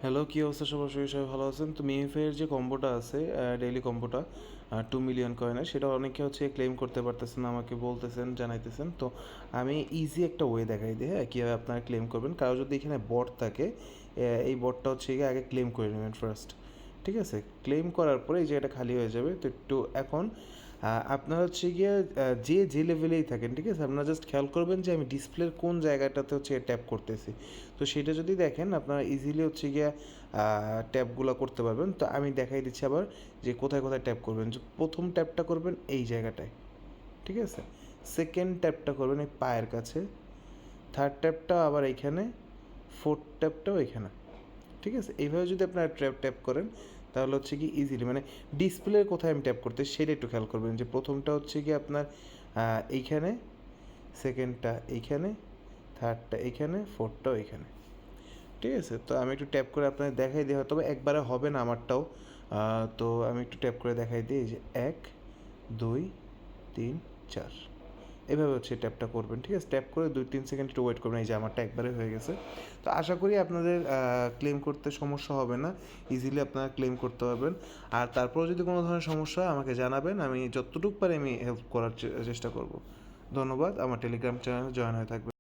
Hello, কী অবস্থা সবার? সবাই ভালো আছেন? তো মিএফআই যে কম্বোটা আছে, ডেইলি কম্বোটা 2 মিলিয়ন কয়েনের, সেটা অনেকে হচ্ছে ক্লেম করতে পারতেছেন, আমাকে বলতেছেন, জানাইতেছেন। তো আমি ইজি একটা ওয়ে দেখাই দিই, হ্যাঁ, কীভাবে আপনারা ক্লেম করবেন। কারো যদি এখানে বট থাকে, এই বটটা হচ্ছে গিয়ে আগে ক্লেম করে নেবেন ফার্স্ট। ঠিক আছে? ক্লেম করার পরে এই জায়গাটা খালি হয়ে যাবে। তো একটু এখন আপনার হচ্ছে গিয়ে যে লেভেলেই থাকেন, ঠিক আছে? আপনারা জাস্ট খেয়াল করবেন যে আমি ডিসপ্লের কোন জায়গাটাতে হচ্ছে ট্যাপ করতেছি। তো সেটা যদি দেখেন, আপনারা ইজিলি হচ্ছে গিয়ে ট্যাপগুলো করতে পারবেন। তো আমি দেখাই দিচ্ছি আবার যে কোথায় কোথায় ট্যাপ করবেন। যে প্রথম ট্যাপটা করবেন এই জায়গাটায়, ঠিক আছে? সেকেন্ড ট্যাপটা করবেন এই পায়ের কাছে, থার্ড ট্যাপটা আবার এইখানে, ফোর্থ ট্যাপটাও এখানে। ঠিক আছে? এইভাবে যদি আপনারা ট্যাপ করেন, তাহলে হচ্ছে কি ইজিলি, মানে ডিসপ্লের কোথায় আমি ট্যাপ করতে সেটা একটু খেয়াল করবেন। যে প্রথমটা হচ্ছে কি আপনার এইখানে, সেকেন্ডটা এইখানে, থার্ডটা এইখানে, ফোর্থটাও এইখানে। ঠিক আছে? তো আমি একটু ট্যাপ করে আপনাদের দেখাই দিই, হয়তো একবারে হবে না আমারটাও। তো আমি একটু ট্যাপ করে দেখাই দিই, এই যে 1 2 3 4, এভাবে হচ্ছে ট্যাপটা করবেন। ঠিক আছে? ট্যাপ করে 2-3 সেকেন্ড একটু ওয়েট করবেন। এই যে আমারটা একবারে হয়ে গেছে। তো আশা করি আপনাদের ক্লেম করতে সমস্যা হবে না, ইজিলি আপনারা ক্লেম করতে পারবেন। আর তারপরেও যদি কোনো ধরনের সমস্যা হয় আমাকে জানাবেন, আমি যতটুকু পারি আমি হেল্প করার চেষ্টা করব। ধন্যবাদ। আমার টেলিগ্রাম চ্যানেলে জয়েন হয়ে থাকবেন।